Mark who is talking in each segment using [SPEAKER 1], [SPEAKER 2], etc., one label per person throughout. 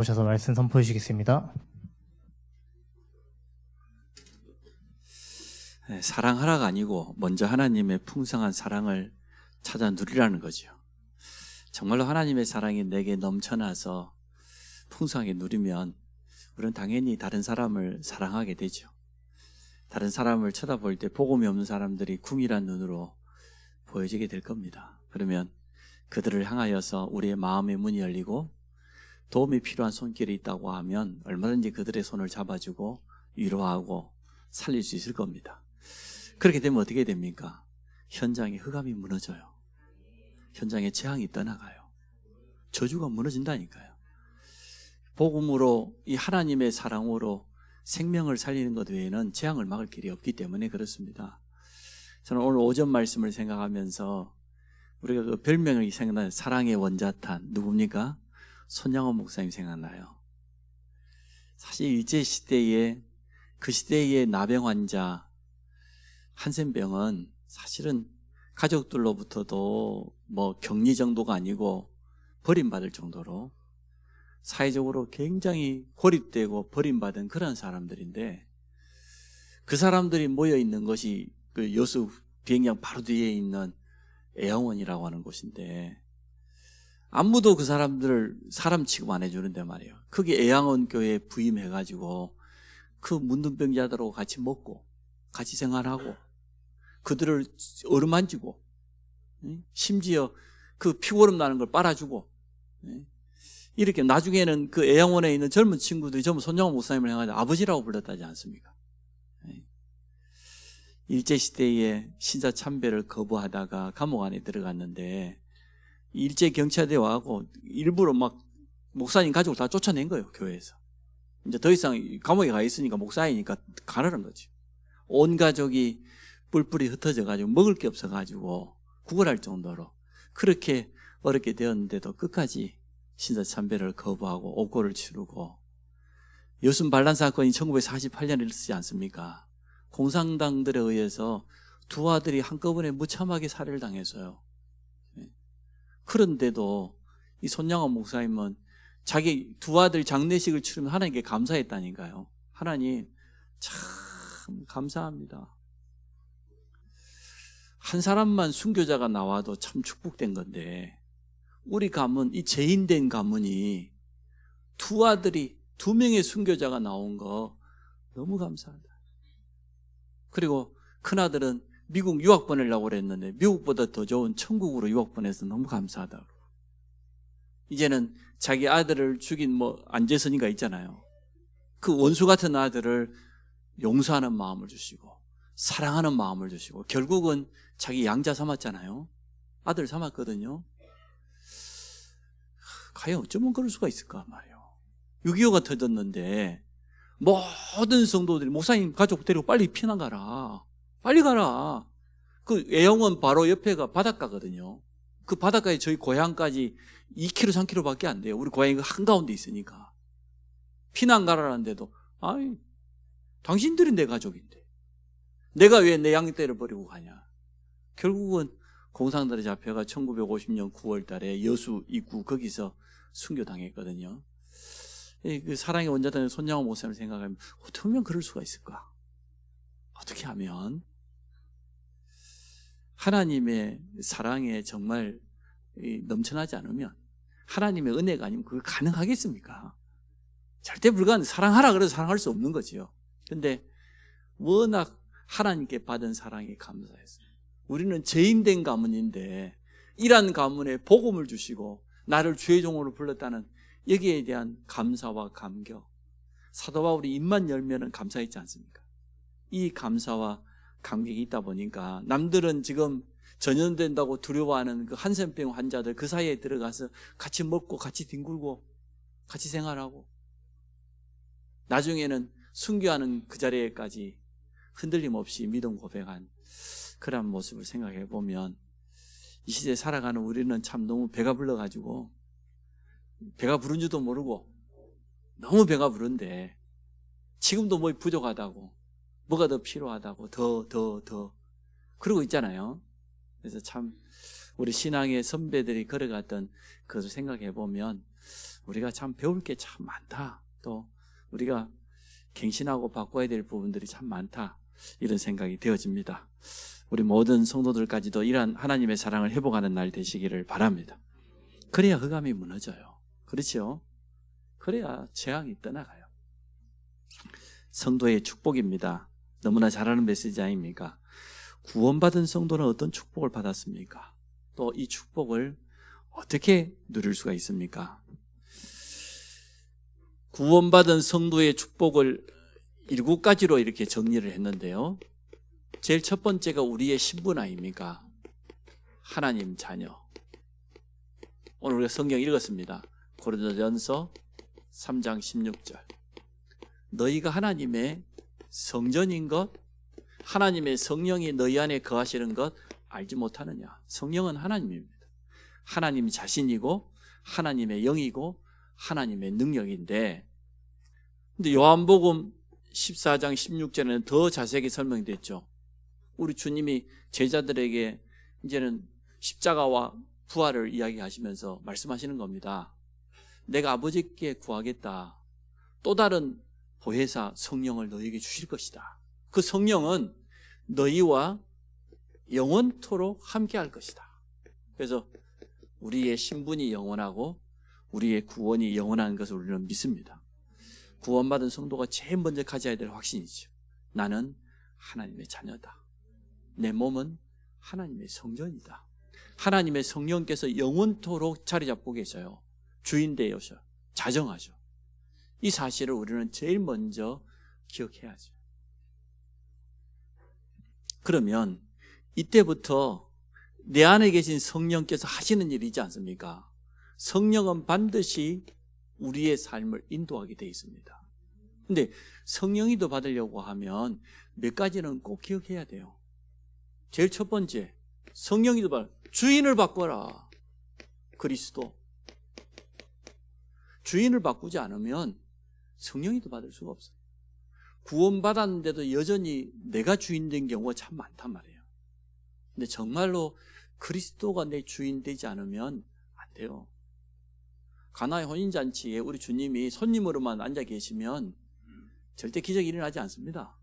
[SPEAKER 1] 오셔서 말씀 선포해 주시겠습니다.
[SPEAKER 2] 사랑하라가 아니고 먼저 하나님의 풍성한 사랑을 찾아 누리라는 거죠. 정말로 하나님의 사랑이 내게 넘쳐나서 풍성하게 누리면 우리는 당연히 다른 사람을 사랑하게 되죠. 다른 사람을 쳐다볼 때 복음이 없는 사람들이 궁일한 눈으로 보여지게 될 겁니다. 그러면 그들을 향하여서 우리의 마음의 문이 열리고 도움이 필요한 손길이 있다고 하면 얼마든지 그들의 손을 잡아주고 위로하고 살릴 수 있을 겁니다. 그렇게 되면 어떻게 됩니까? 현장에 흑암이 무너져요. 현장에 재앙이 떠나가요. 저주가 무너진다니까요. 복음으로, 이 하나님의 사랑으로 생명을 살리는 것 외에는 재앙을 막을 길이 없기 때문에 그렇습니다. 저는 오늘 오전 말씀을 생각하면서 우리가 그 별명이 생각나요. 사랑의 원자탄. 누굽니까? 손양원 목사님 생각나요. 사실 일제시대에 그 시대의 나병 환자 한센병은 사실은 가족들로부터도 뭐 격리 정도가 아니고 버림받을 정도로 사회적으로 굉장히 고립되고 버림받은 그런 사람들인데, 그 사람들이 모여있는 것이 그 여수 비행장 바로 뒤에 있는 애양원이라고 하는 곳인데, 아무도 그 사람들을 사람 취급 안 해주는데 말이에요. 거기 애양원 교회에 부임해가지고 그 문둥병자들하고 같이 먹고 같이 생활하고 그들을 어루만지고, 심지어 그 피고름 나는 걸 빨아주고, 이렇게 나중에는 그 애양원에 있는 젊은 친구들이 전부 손양원 목사님을 향해 아버지라고 불렀다지 않습니까? 일제시대에 신사참배를 거부하다가 감옥 안에 들어갔는데 일제 경찰대 와고 일부러 막 목사님 가족을 다 쫓아낸 거예요, 교회에서. 이제 더 이상 감옥에 가 있으니까 목사이니까 가라는 거죠. 온 가족이 뿔뿔이 흩어져 가지고 먹을 게 없어 가지고 구걸할 정도로 그렇게 어렵게 되었는데도 끝까지 신사참배를 거부하고 옥고를 치르고, 여순 반란 사건이 1948년에 일어나지 않습니까? 공산당들에 의해서 두 아들이 한꺼번에 무참하게 살해를 당했어요. 그런데도 이 손양원 목사님은 자기 두 아들 장례식을 치르면 하나님께 감사했다니까요. 하나님 참 감사합니다. 한 사람만 순교자가 나와도 참 축복된 건데, 우리 가문, 이 죄인된 가문이 두 아들이, 두 명의 순교자가 나온 거 너무 감사하다. 그리고 큰아들은 미국 유학 보내려고 그랬는데 미국보다 더 좋은 천국으로 유학 보내서 너무 감사하다고. 이제는 자기 아들을 죽인 안재선이가 있잖아요. 그 원수 같은 아들을 용서하는 마음을 주시고 사랑하는 마음을 주시고 결국은 자기 양자 삼았잖아요. 아들 삼았거든요. 과연 어쩌면 그럴 수가 있을까 말이에요. 6.25가 터졌는데 모든 성도들이 목사님 가족 데리고 빨리 피난 가라. 빨리 가라. 그 애영원 바로 옆에가 바닷가거든요. 그 바닷가에 저희 고향까지 2km, 3km 밖에 안 돼요. 우리 고향이 한가운데 있으니까. 피난 가라는데도, 아이, 당신들이 내 가족인데. 내가 왜 내 양떼를 버리고 가냐. 결국은 공산당에 잡혀가 1950년 9월 달에 여수 입구 거기서 순교당했거든요. 그 사랑의 원자탄 손양원 목사님을 생각하면 어떻게 하면 그럴 수가 있을까? 어떻게 하면 하나님의 사랑에 정말 넘쳐나지 않으면, 하나님의 은혜가 아니면 그게 가능하겠습니까? 절대 불가능. 사랑하라 그래서 사랑할 수 없는 거지요. 근데 워낙 하나님께 받은 사랑에 감사했어요. 우리는 죄인된 가문인데 이러한 가문에 복음을 주시고 나를 주의 종으로 불렀다는 여기에 대한 감사와 감격. 사도 바울이 입만 열면은 감사했지 않습니까? 이 감사와 감격이 있다 보니까 남들은 지금 전염된다고 두려워하는 그 한센병 환자들 그 사이에 들어가서 같이 먹고 같이 뒹굴고 같이 생활하고 나중에는 순교하는 그 자리에까지 흔들림 없이 믿음 고백한 그런 모습을 생각해 보면 이 시대에 살아가는 우리는 참 너무 배가 불러가지고 배가 부른 줄도 모르고 너무 배가 부른데 지금도 뭐 부족하다고 뭐가 더 필요하다고 더 그러고 있잖아요. 그래서 참 우리 신앙의 선배들이 걸어갔던 그것을 생각해 보면 우리가 참 배울 게 참 많다. 또 우리가 갱신하고 바꿔야 될 부분들이 참 많다. 이런 생각이 되어집니다. 우리 모든 성도들까지도 이러한 하나님의 사랑을 회복하는 날 되시기를 바랍니다. 그래야 흑암이 무너져요. 그렇죠? 그래야 재앙이 떠나가요. 성도의 축복입니다. 너무나 잘 아는 메시지 아닙니까? 구원받은 성도는 어떤 축복을 받았습니까? 또 이 축복을 어떻게 누릴 수가 있습니까? 구원받은 성도의 축복을 7가지로 이렇게 정리를 했는데요. 제일 첫 번째가 우리의 신분 아닙니까? 하나님 자녀. 오늘 우리가 성경 읽었습니다. 고린도전서 3장 16절. 너희가 하나님의 성전인 것, 하나님의 성령이 너희 안에 거하시는 것 알지 못하느냐? 성령은 하나님입니다. 하나님 자신이고 하나님의 영이고 하나님의 능력인데, 근데 요한복음 14장 16절에는 더 자세하게 설명됐죠. 우리 주님이 제자들에게 이제는 십자가와 부활을 이야기하시면서 말씀하시는 겁니다. 내가 아버지께 구하겠다. 또 다른 보혜사 성령을 너희에게 주실 것이다. 그 성령은 너희와 영원토록 함께 할 것이다. 그래서 우리의 신분이 영원하고 우리의 구원이 영원한 것을 우리는 믿습니다. 구원받은 성도가 제일 먼저 가져야 될 확신이죠. 나는 하나님의 자녀다. 내 몸은 하나님의 성전이다. 하나님의 성령께서 영원토록 자리 잡고 계셔요. 주인 되어서 자정하죠. 이 사실을 우리는 제일 먼저 기억해야죠. 그러면 이때부터 내 안에 계신 성령께서 하시는 일이지 않습니까? 성령은 반드시 우리의 삶을 인도하게 되어 있습니다. 근데 성령이도 받으려고 하면 몇 가지는 꼭 기억해야 돼요. 제일 첫 번째, 성령이도 주인을 바꿔라. 그리스도. 주인을 바꾸지 않으면 성령이도 받을 수가 없어요. 구원받았는데도 여전히 내가 주인 된 경우가 참 많단 말이에요. 근데 정말로 그리스도가 내 주인 되지 않으면 안 돼요. 가나의 혼인잔치에 우리 주님이 손님으로만 앉아 계시면 절대 기적이 일어나지 않습니다.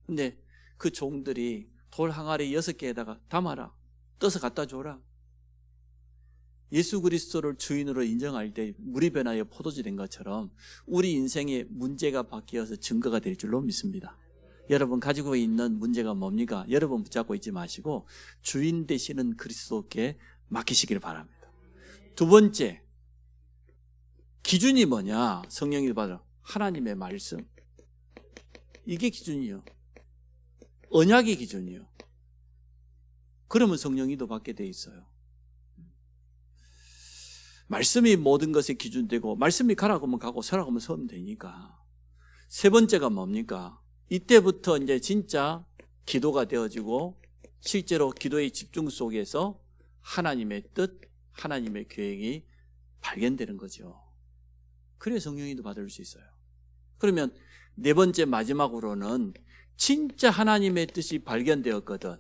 [SPEAKER 2] 근데 그 종들이 돌 항아리 6개에다가 담아라, 떠서 갖다 줘라. 예수 그리스도를 주인으로 인정할 때 물이 변하여 포도주 된 것처럼 우리 인생의 문제가 바뀌어서 증거가 될 줄로 믿습니다. 여러분 가지고 있는 문제가 뭡니까? 여러분 붙잡고 있지 마시고 주인 되시는 그리스도께 맡기시길 바랍니다. 두 번째, 기준이 뭐냐? 성령이 받아 하나님의 말씀. 이게 기준이요. 언약의 기준이요. 그러면 성령이도 받게 돼 있어요. 말씀이 모든 것의 기준되고 말씀이 가라고 하면 가고 서라고 하면 서면 되니까. 세 번째가 뭡니까? 이때부터 이제 진짜 기도가 되어지고 실제로 기도의 집중 속에서 하나님의 뜻, 하나님의 계획이 발견되는 거죠. 그래야 성령이도 받을 수 있어요. 그러면 네 번째 마지막으로는 진짜 하나님의 뜻이 발견되었거든,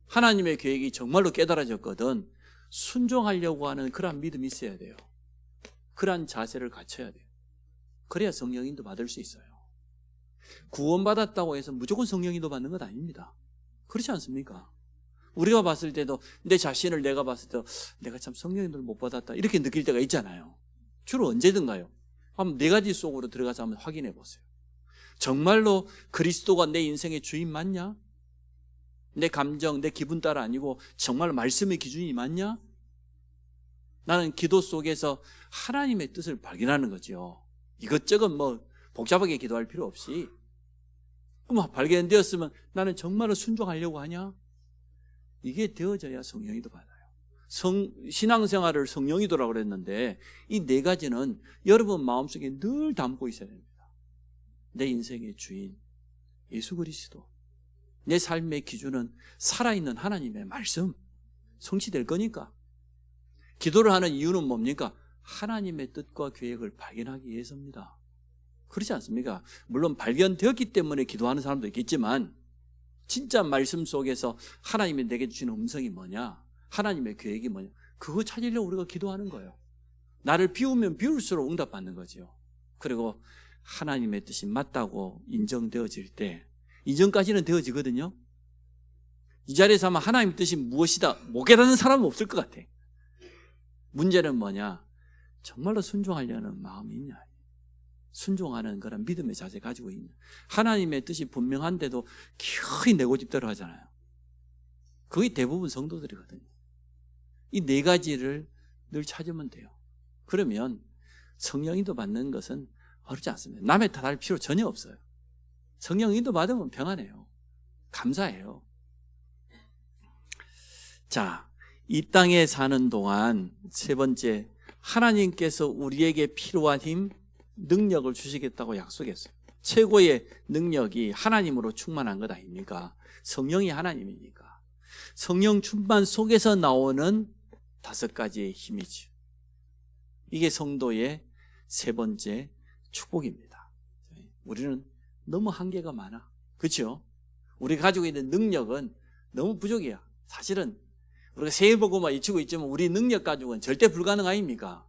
[SPEAKER 2] 하나님의 계획이 정말로 깨달아졌거든, 순종하려고 하는 그러한 믿음이 있어야 돼요. 그러한 자세를 갖춰야 돼요. 그래야 성령인도 받을 수 있어요. 구원받았다고 해서 무조건 성령인도 받는 것 아닙니다. 그렇지 않습니까? 우리가 봤을 때도 내 자신을 내가 봤을 때 내가 참 성령인도를 못 받았다 이렇게 느낄 때가 있잖아요. 주로 언제든가요. 한번 4가지 속으로 들어가서 한번 확인해 보세요. 정말로 그리스도가 내 인생의 주인 맞냐? 내 감정, 내 기분 따라 아니고 정말 말씀의 기준이 맞냐? 나는 기도 속에서 하나님의 뜻을 발견하는 거죠. 이것저것 뭐 복잡하게 기도할 필요 없이. 그럼 발견되었으면 나는 정말로 순종하려고 하냐? 이게 되어져야 성령이도 받아요. 신앙생활을 성령이도라고 그랬는데 이 4가지는 여러분 마음속에 늘 담고 있어야 됩니다. 내 인생의 주인 예수 그리스도, 내 삶의 기준은 살아있는 하나님의 말씀, 성취될 거니까. 기도를 하는 이유는 뭡니까? 하나님의 뜻과 계획을 발견하기 위해서입니다. 그렇지 않습니까? 물론 발견되었기 때문에 기도하는 사람도 있겠지만 진짜 말씀 속에서 하나님이 내게 주신 음성이 뭐냐? 하나님의 계획이 뭐냐? 그거 찾으려고 우리가 기도하는 거예요. 나를 비우면 비울수록 응답받는 거죠. 그리고 하나님의 뜻이 맞다고 인정되어질 때, 이전까지는 되어지거든요. 이 자리에서 아마 하나님의 뜻이 무엇이다 못 깨닫는 사람은 없을 것 같아. 문제는 뭐냐? 정말로 순종하려는 마음이 있냐? 순종하는 그런 믿음의 자세 가지고 있냐? 하나님의 뜻이 분명한데도 거의 내 고집대로 하잖아요. 거의 대부분 성도들이거든요. 이 네 가지를 늘 찾으면 돼요. 그러면 성령 인도 받는 것은 어렵지 않습니다. 남의 탓할 필요 전혀 없어요. 성령 인도 받으면 평안해요. 감사해요. 자, 이 땅에 사는 동안 세 번째, 하나님께서 우리에게 필요한 힘, 능력을 주시겠다고 약속했어요. 최고의 능력이 하나님으로 충만한 것 아닙니까? 성령이 하나님이니까. 성령 충만 속에서 나오는 5가지의 힘이죠. 이게 성도의 세 번째 축복입니다. 우리는 너무 한계가 많아. 그렇죠? 우리가 가지고 있는 능력은 너무 부족이야. 사실은 우리가 세일보고만 잊히고 있지만 우리 능력 가지고는 절대 불가능 아닙니까?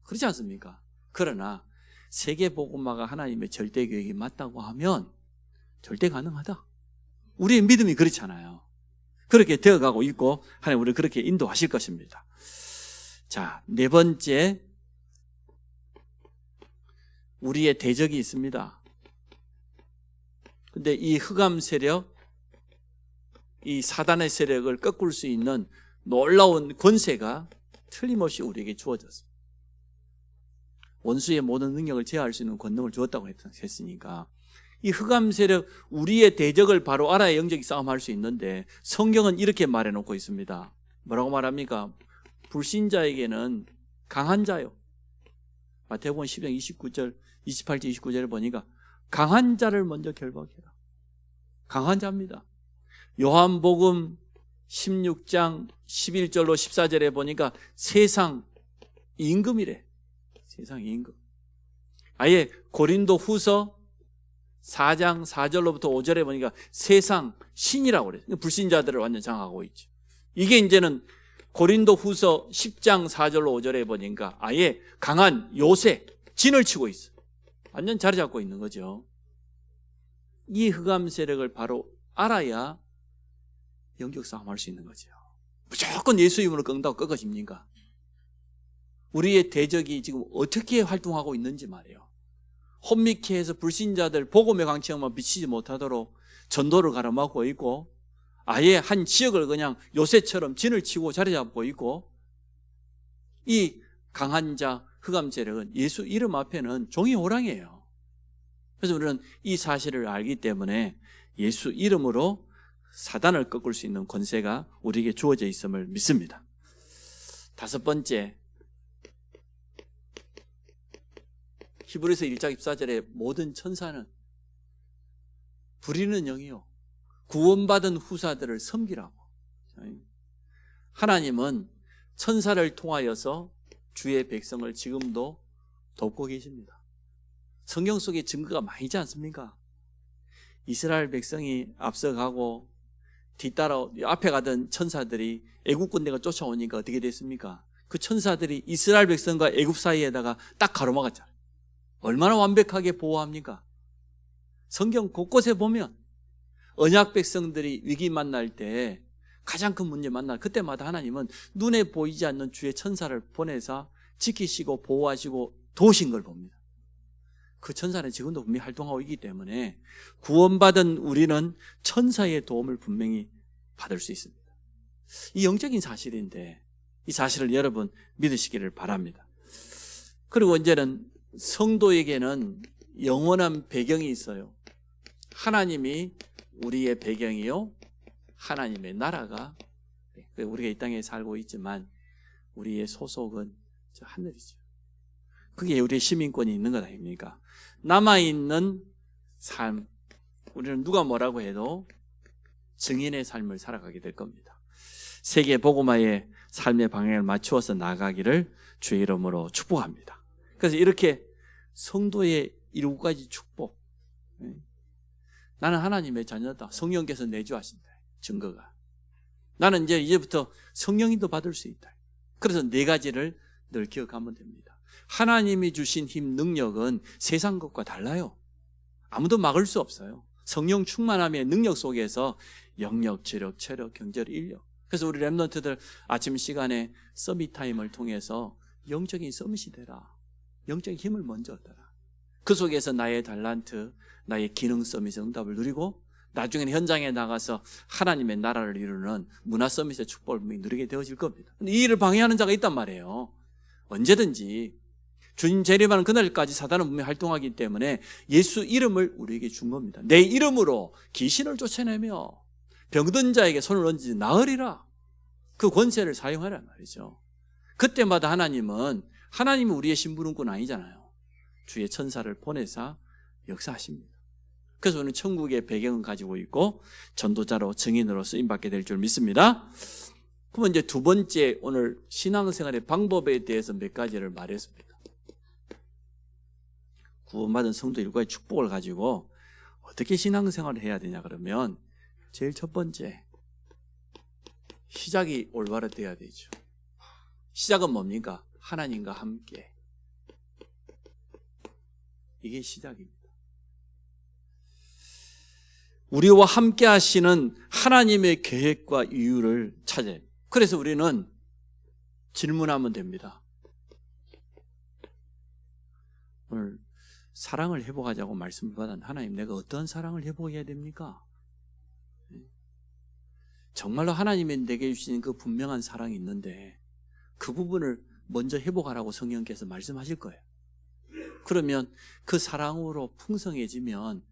[SPEAKER 2] 그렇지 않습니까? 그러나 세계보고마가 하나님의 절대 계획이 맞다고 하면 절대 가능하다. 우리의 믿음이 그렇잖아요. 그렇게 되어가고 있고 하나님 우리를 그렇게 인도하실 것입니다. 자, 네 번째, 우리의 대적이 있습니다. 근데 이 흑암 세력, 이 사단의 세력을 꺾을 수 있는 놀라운 권세가 틀림없이 우리에게 주어졌습니다. 원수의 모든 능력을 제어할 수 있는 권능을 주었다고 했으니까 이 흑암 세력, 우리의 대적을 바로 알아야 영적인 싸움할 수 있는데 성경은 이렇게 말해놓고 있습니다. 뭐라고 말합니까? 불신자에게는 강한 자요. 마태복음 10장 29절, 28절, 29절을 보니까 강한 자를 먼저 결박해라. 강한 자입니다. 요한복음 16장 11절로 14절에 보니까 세상 임금이래. 세상 임금. 아예 고린도 후서 4장 4절로부터 5절에 보니까 세상 신이라고 그래요. 불신자들을 완전 장악하고 있죠. 이게 이제는 고린도 후서 10장 4절로 5절에 보니까 아예 강한 요새, 진을 치고 있어요. 완전 자리 잡고 있는 거죠. 이 흑암 세력을 바로 알아야 영적 싸움할 수 있는 거죠. 무조건 예수 이름으로 끈다고 꺾어집니까? 우리의 대적이 지금 어떻게 활동하고 있는지 말이에요. 혼미케 해서 불신자들 복음의 광채만 비치지 못하도록 전도를 가로막고 있고 아예 한 지역을 그냥 요새처럼 진을 치고 자리 잡고 있고 이 강한 자 흑암 세력은 예수 이름 앞에는 종이 호랑이에요. 그래서 우리는 이 사실을 알기 때문에 예수 이름으로 사단을 꺾을 수 있는 권세가 우리에게 주어져 있음을 믿습니다. 5번째, 히브리서 1장 14절에 모든 천사는 부리는 영이요 구원받은 후사들을 섬기라고. 하나님은 천사를 통하여서 주의 백성을 지금도 돕고 계십니다. 성경 속에 증거가 많이 있지 않습니까? 이스라엘 백성이 앞서가고 뒤따라 앞에 가던 천사들이 애국 군대가 쫓아오니까 어떻게 됐습니까? 그 천사들이 이스라엘 백성과 애국 사이에다가 딱 가로막았잖아요. 얼마나 완벽하게 보호합니까? 성경 곳곳에 보면 언약 백성들이 위기 만날 때 가장 큰 문제 만날 그때마다 하나님은 눈에 보이지 않는 주의 천사를 보내서 지키시고 보호하시고 도우신 걸 봅니다. 그 천사는 지금도 분명히 활동하고 있기 때문에 구원받은 우리는 천사의 도움을 분명히 받을 수 있습니다. 이 영적인 사실인데 이 사실을 여러분 믿으시기를 바랍니다. 그리고 이제는 성도에게는 영원한 배경이 있어요. 하나님이 우리의 배경이요 하나님의 나라가, 우리가 이 땅에 살고 있지만 우리의 소속은 저 하늘이죠. 그게 우리의 시민권이 있는 것 아닙니까? 남아있는 삶, 우리는 누가 뭐라고 해도 증인의 삶을 살아가게 될 겁니다. 세계 복음화의 삶의 방향을 맞추어서 나가기를 주의 이름으로 축복합니다. 그래서 이렇게 성도의 7가지 축복, 나는 하나님의 자녀다, 성령께서 내주하신다, 증거가 나는 이제부터 성령인도 받을 수 있다. 그래서 4가지를 늘 기억하면 됩니다. 하나님이 주신 힘, 능력은 세상 것과 달라요. 아무도 막을 수 없어요. 성령 충만함의 능력 속에서 영역, 지력, 체력, 경제력, 인력. 그래서 우리 랩런트들 아침 시간에 서밋 타임을 통해서 영적인 서밋이 되라. 영적인 힘을 먼저 얻어라. 그 속에서 나의 달란트, 나의 기능 서밋의 응답을 누리고 나중에는 현장에 나가서 하나님의 나라를 이루는 문화 서밋의 축복을 누리게 되어질 겁니다. 근데 이 일을 방해하는 자가 있단 말이에요. 언제든지 주님 재림하는 그날까지 사단은 분명히 활동하기 때문에 예수 이름을 우리에게 준 겁니다. 내 이름으로 귀신을 쫓아내며 병든 자에게 손을 얹지 나으리라. 그 권세를 사용하란 말이죠. 그때마다 하나님이 우리의 심부름꾼 아니잖아요. 주의 천사를 보내사 역사하십니다. 그래서 우리는 천국의 배경을 가지고 있고 전도자로 증인으로 쓰임받게 될 줄 믿습니다. 그러면 이제 두 번째 오늘 신앙생활의 방법에 대해서 몇 가지를 말했습니다. 구원받은 성도 일과의 축복을 가지고 어떻게 신앙생활을 해야 되냐 그러면 제일 첫 번째 시작이 올바르돼야 되죠. 시작은 뭡니까? 하나님과 함께. 이게 시작입니다. 우리와 함께 하시는 하나님의 계획과 이유를 찾아야 합니다. 그래서 우리는 질문하면 됩니다. 오늘 사랑을 회복하자고 말씀을 받은 하나님, 내가 어떤 사랑을 회복해야 됩니까? 정말로 하나님이 내게 주신 그 분명한 사랑이 있는데 그 부분을 먼저 회복하라고 성령께서 말씀하실 거예요. 그러면 그 사랑으로 풍성해지면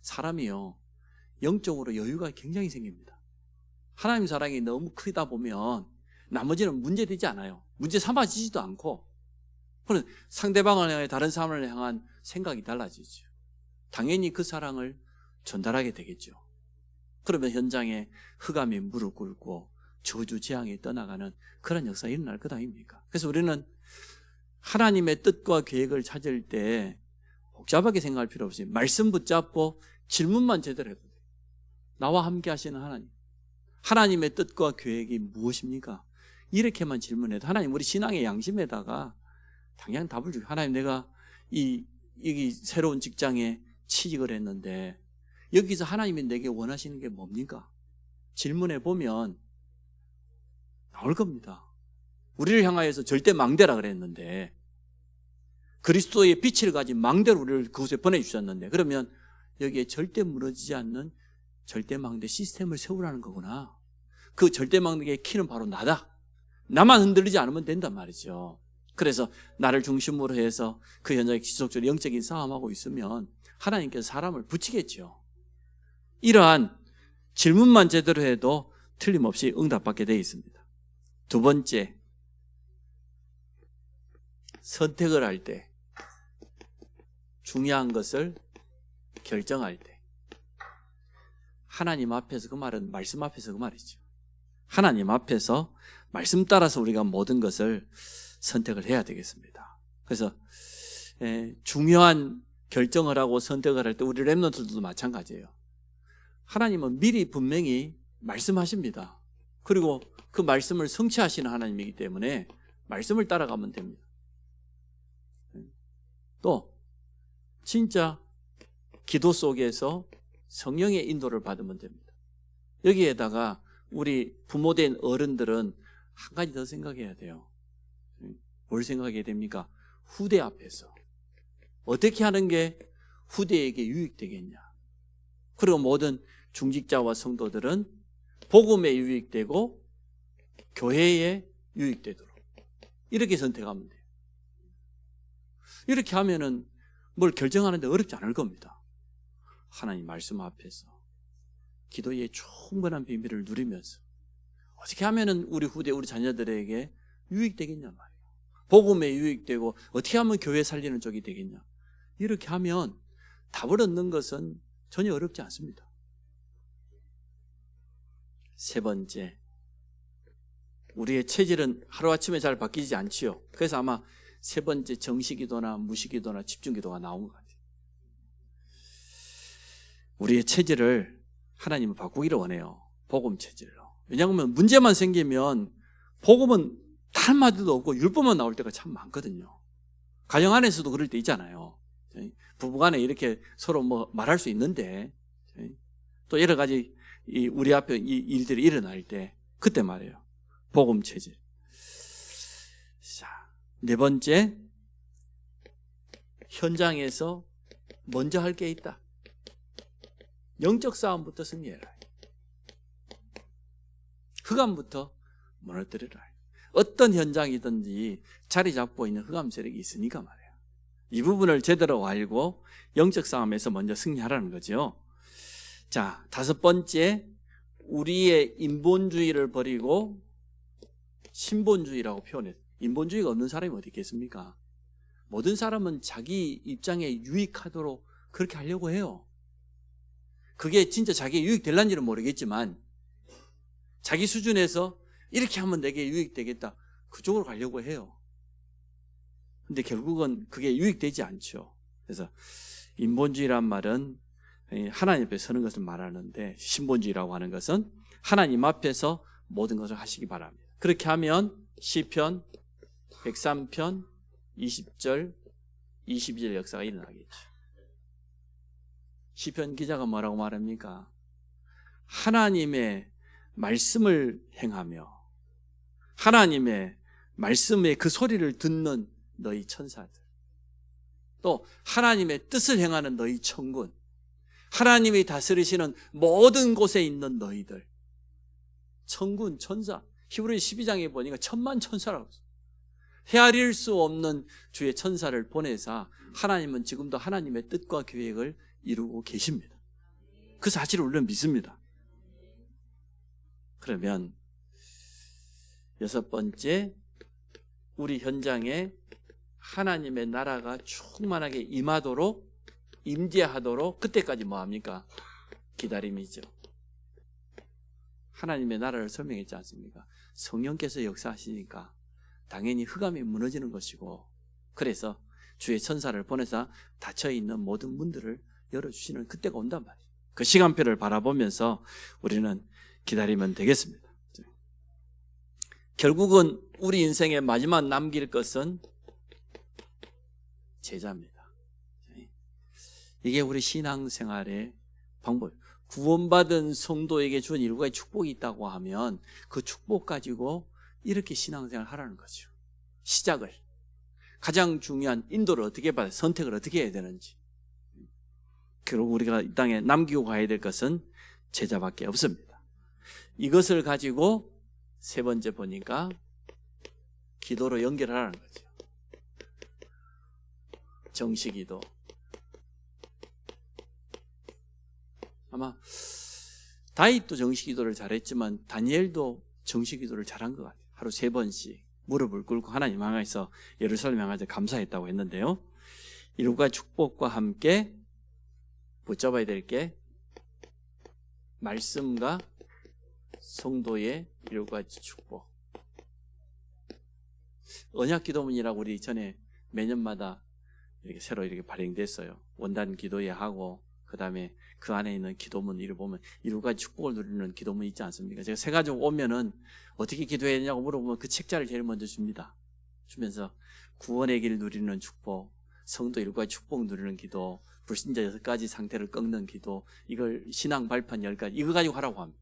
[SPEAKER 2] 사람이요 영적으로 여유가 굉장히 생깁니다. 하나님 사랑이 너무 크다 보면 나머지는 문제되지 않아요. 문제 삼아지지도 않고 그런 상대방을 향해 다른 사람을 향한 생각이 달라지죠. 당연히 그 사랑을 전달하게 되겠죠. 그러면 현장에 흑암이 무릎 꿇고 저주 재앙이 떠나가는 그런 역사가 일어날 것 아닙니까? 그래서 우리는 하나님의 뜻과 계획을 찾을 때 복잡하게 생각할 필요 없이 말씀 붙잡고 질문만 제대로 해도 돼요. 나와 함께 하시는 하나님, 하나님의 뜻과 계획이 무엇입니까? 이렇게만 질문해도 하나님 우리 신앙의 양심에다가 당연히 답을 주고, 하나님 내가 이 새로운 직장에 취직을 했는데 여기서 하나님이 내게 원하시는 게 뭡니까? 질문해 보면 나올 겁니다. 우리를 향하여서 절대 망대라 그랬는데 그리스도의 빛을 가진 망대로 우리를 그곳에 보내주셨는데 그러면 여기에 절대 무너지지 않는 절대 망대 시스템을 세우라는 거구나. 그 절대 망대의 키는 바로 나다. 나만 흔들리지 않으면 된단 말이죠. 그래서 나를 중심으로 해서 그 현장에 지속적으로 영적인 싸움하고 있으면 하나님께서 사람을 붙이겠죠. 이러한 질문만 제대로 해도 틀림없이 응답받게 되어 있습니다. 두 번째, 선택을 할 때, 중요한 것을 결정할 때, 하나님 앞에서 그 말은 말씀 앞에서 그 말이죠. 하나님 앞에서 말씀 따라서 우리가 모든 것을 선택을 해야 되겠습니다. 그래서 중요한 결정을 하고 선택을 할 때 우리 랩런트들도 마찬가지예요. 하나님은 미리 분명히 말씀하십니다. 그리고 그 말씀을 성취하시는 하나님이기 때문에 말씀을 따라가면 됩니다. 또 진짜 기도 속에서 성령의 인도를 받으면 됩니다. 여기에다가 우리 부모된 어른들은 한 가지 더 생각해야 돼요. 뭘 생각해야 됩니까? 후대 앞에서 어떻게 하는 게 후대에게 유익되겠냐. 그리고 모든 중직자와 성도들은 복음에 유익되고 교회에 유익되도록 이렇게 선택하면 돼요. 이렇게 하면은 뭘 결정하는데 어렵지 않을 겁니다. 하나님 말씀 앞에서 기도의 충분한 비밀을 누리면서 어떻게 하면은 우리 후대, 우리 자녀들에게 유익되겠냐 말이에요. 복음에 유익되고 어떻게 하면 교회 살리는 쪽이 되겠냐. 이렇게 하면 답을 얻는 것은 전혀 어렵지 않습니다. 세 번째, 우리의 체질은 하루아침에 잘 바뀌지 않지요. 그래서 아마 세 번째 정시기도나 무시기도나 집중기도가 나온 것 같아요. 우리의 체질을 하나님은 바꾸기를 원해요. 복음 체질로. 왜냐하면 문제만 생기면 복음은 다른 말도 없고 율법만 나올 때가 참 많거든요. 가정 안에서도 그럴 때 있잖아요. 부부간에 이렇게 서로 뭐 말할 수 있는데 또 여러 가지 우리 앞에 이 일들이 일어날 때 그때 말이에요. 복음 체질. 자, 네 번째, 현장에서 먼저 할 게 있다. 영적 싸움부터 승리해라. 흑암부터 무너뜨리라. 어떤 현장이든지 자리 잡고 있는 흑암 세력이 있으니까 말이에요. 이 부분을 제대로 알고 영적 싸움에서 먼저 승리하라는 거죠. 자, 다섯 번째, 우리의 인본주의를 버리고 신본주의라고 표현해요. 인본주의가 없는 사람이 어디 있겠습니까? 모든 사람은 자기 입장에 유익하도록 그렇게 하려고 해요. 그게 진짜 자기에 유익될란지는 모르겠지만 자기 수준에서 이렇게 하면 내게 유익되겠다, 그쪽으로 가려고 해요. 근데 결국은 그게 유익되지 않죠. 그래서 인본주의란 말은 하나님 앞에 서는 것을 말하는데, 신본주의라고 하는 것은 하나님 앞에서 모든 것을 하시기 바랍니다. 그렇게 하면 시편 103편 20절 22절 역사가 일어나겠죠. 시편 기자가 뭐라고 말합니까? 하나님의 말씀을 행하며 하나님의 말씀의 그 소리를 듣는 너희 천사들, 또 하나님의 뜻을 행하는 너희 천군, 하나님이 다스리시는 모든 곳에 있는 너희들, 천군, 천사. 히브리 12장에 보니까 천만 천사라고 했어요. 헤아릴 수 없는 주의 천사를 보내사 하나님은 지금도 하나님의 뜻과 계획을 이루고 계십니다. 그 사실을 우리는 믿습니다. 그러면 여섯 번째, 우리 현장에 하나님의 나라가 충만하게 임하도록, 임재하도록 그때까지 뭐합니까? 기다림이죠. 하나님의 나라를 설명했지 않습니까? 성령께서 역사하시니까 당연히 흑암이 무너지는 것이고, 그래서 주의 천사를 보내서 닫혀있는 모든 문들을 열어주시는 그때가 온단 말이에요. 그 시간표를 바라보면서 우리는 기다리면 되겠습니다. 결국은 우리 인생의 마지막 남길 것은 제자입니다. 이게 우리 신앙생활의 방법. 구원받은 성도에게 주는 일과의 축복이 있다고 하면 그 축복 가지고 이렇게 신앙생활을 하라는 거죠. 시작을, 가장 중요한 인도를 어떻게 받아야, 선택을 어떻게 해야 되는지. 결국 우리가 이 땅에 남기고 가야 될 것은 제자밖에 없습니다. 이것을 가지고 세 번째 보니까 기도로 연결하라는 거죠. 정식기도. 아마 다윗도 정식기도를 잘했지만 다니엘도 정식기도를 잘한 것 같아요. 하루 3번씩 무릎을 꿇고 하나님 향해서 예루살렘 향해서 감사했다고 했는데요. 일과 축복과 함께 붙잡아야 될 게 말씀과 성도의 일과 축복. 언약기도문이라고 우리 전에 매년마다 이렇게 새로 이렇게 발행됐어요. 원단 기도회 하고, 그 다음에 그 안에 있는 기도문 이를 보면 일과 축복을 누리는 기도문이 있지 않습니까? 제가 새 가지고 오면은 어떻게 기도해야 되냐고 물어보면 그 책자를 제일 먼저 줍니다. 주면서 구원의 길 누리는 축복, 성도 일과 축복 누리는 기도, 불신자 6가지 상태를 꺾는 기도, 이걸 신앙 발판 10가지, 이거 가지고 하라고 합니다.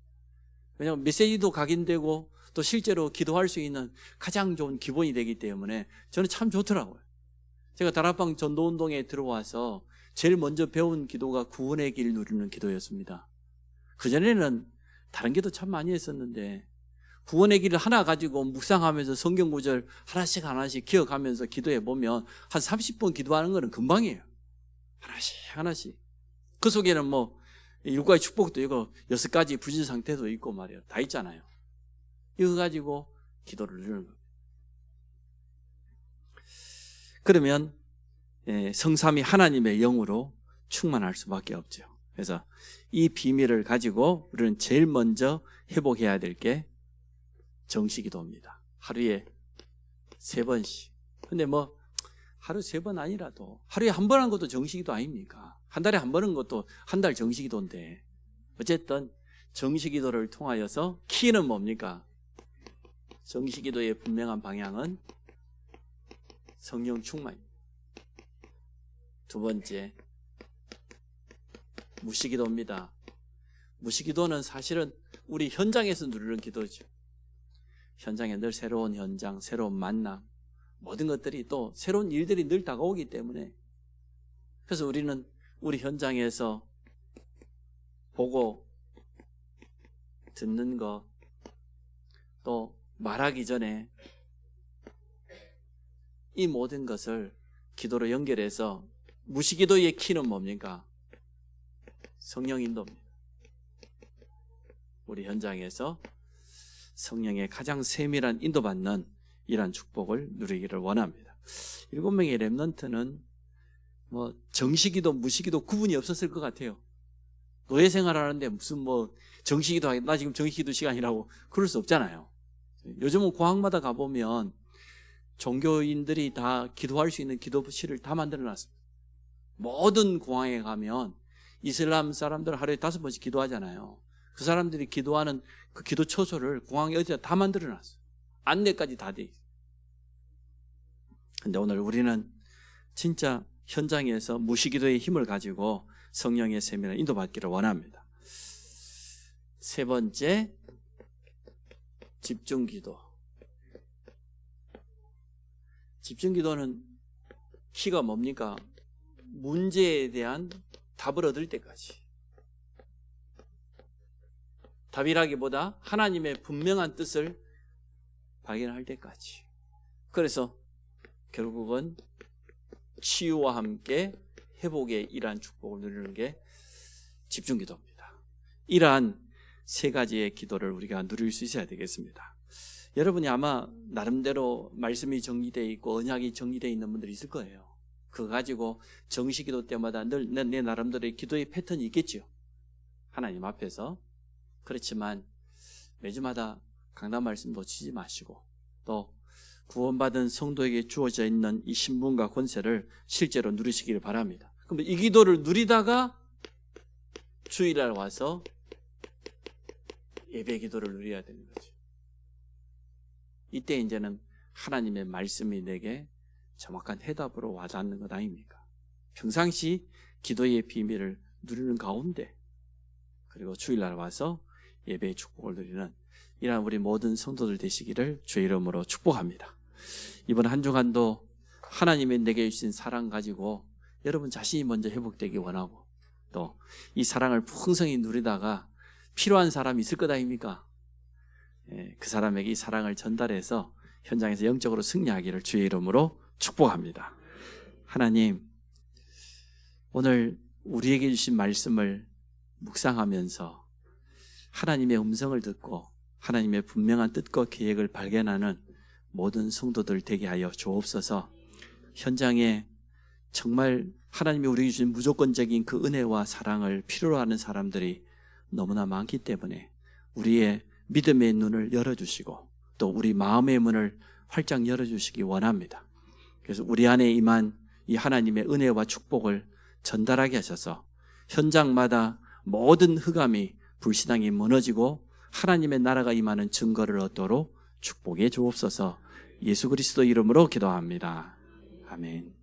[SPEAKER 2] 왜냐하면 메시지도 각인되고 또 실제로 기도할 수 있는 가장 좋은 기본이 되기 때문에 저는 참 좋더라고요. 제가 다락방 전도운동에 들어와서 제일 먼저 배운 기도가 구원의 길 누리는 기도였습니다. 그전에는 다른 기도 참 많이 했었는데 구원의 길을 하나 가지고 묵상하면서 성경 구절 하나씩 기억하면서 기도해 보면 한 30번 기도하는 거는 금방이에요. 하나씩. 그 속에는 뭐 일과의 축복도 있고 6가지 부진 상태도 있고 말이에요. 다 있잖아요. 이거 가지고 기도를 누리는 겁니다. 그러면 성삼위 하나님의 영으로 충만할 수밖에 없죠. 그래서 이 비밀을 가지고 우리는 제일 먼저 회복해야 될 게 정식기도입니다. 하루에 3번씩. 근데 뭐 하루 3번 아니라도 하루에 한 번 한 것도 정식기도 아닙니까? 한 달에 한 번 한 것도 한 달 정식기도인데, 어쨌든 정식기도를 통하여서 키는 뭡니까? 정시기도의 분명한 방향은 성령 충만입니다. 두 번째, 무시기도입니다. 무시기도는 사실은 우리 현장에서 누리는 기도죠. 현장에 늘 새로운 현장, 새로운 만남, 모든 것들이 또 새로운 일들이 늘 다가오기 때문에, 그래서 우리는 우리 현장에서 보고 듣는 것, 또 말하기 전에 이 모든 것을 기도로 연결해서, 무시기도의 키는 뭡니까? 성령 인도입니다. 우리 현장에서 성령의 가장 세밀한 인도받는 이러한 축복을 누리기를 원합니다. 7명의 렘넌트는 정시기도, 무시기도 구분이 없었을 것 같아요. 노예 생활하는데 무슨 정시기도 하겠다, 나 지금 정시기도 시간이라고 그럴 수 없잖아요. 요즘은 공항마다 가보면 종교인들이 다 기도할 수 있는 기도실을 다 만들어놨습니다. 모든 공항에 가면 이슬람 사람들 하루에 5번씩 기도하잖아요. 그 사람들이 기도하는 그 기도 처소를 공항에 어디다 다 만들어놨어요. 안내까지 다 돼 있어요. 근데 오늘 우리는 진짜 현장에서 무시기도의 힘을 가지고 성령의 세밀한 인도받기를 원합니다. 세 번째, 집중기도. 집중기도는 키가 뭡니까? 문제에 대한 답을 얻을 때까지. 답이라기보다 하나님의 분명한 뜻을 발견할 때까지. 그래서 결국은 치유와 함께 회복의 이러한 축복을 누리는 게 집중기도입니다. 이러한 세 가지의 기도를 우리가 누릴 수 있어야 되겠습니다. 여러분이 아마 나름대로 말씀이 정리되어 있고 언약이 정리되어 있는 분들이 있을 거예요. 그거 가지고 정시기도 때마다 늘 내 나름대로의 기도의 패턴이 있겠죠. 하나님 앞에서. 그렇지만 매주마다 강단 말씀 놓치지 마시고, 또 구원받은 성도에게 주어져 있는 이 신분과 권세를 실제로 누리시기를 바랍니다. 그럼 이 기도를 누리다가 주일날 와서 예배 기도를 누려야 되는 거죠. 이때 이제는 하나님의 말씀이 내게 정확한 해답으로 와닿는 것 아닙니까? 평상시 기도의 비밀을 누리는 가운데, 그리고 주일날 와서 예배의 축복을 누리는 이러한 우리 모든 성도들 되시기를 주의 이름으로 축복합니다. 이번 한 주간도 하나님의 내게 주신 사랑 가지고 여러분 자신이 먼저 회복되기 원하고, 또 이 사랑을 풍성히 누리다가 필요한 사람이 있을 것 아닙니까? 그 사람에게 이 사랑을 전달해서 현장에서 영적으로 승리하기를 주의 이름으로 축복합니다. 하나님, 오늘 우리에게 주신 말씀을 묵상하면서 하나님의 음성을 듣고 하나님의 분명한 뜻과 계획을 발견하는 모든 성도들 되게 하여 주옵소서. 현장에 정말 하나님이 우리에게 주신 무조건적인 그 은혜와 사랑을 필요로 하는 사람들이 너무나 많기 때문에 우리의 믿음의 눈을 열어주시고 또 우리 마음의 문을 활짝 열어주시기 원합니다. 그래서 우리 안에 임한 이 하나님의 은혜와 축복을 전달하게 하셔서 현장마다 모든 흑암이 불신앙이 무너지고 하나님의 나라가 임하는 증거를 얻도록 축복해 주옵소서. 예수 그리스도 이름으로 기도합니다. 아멘.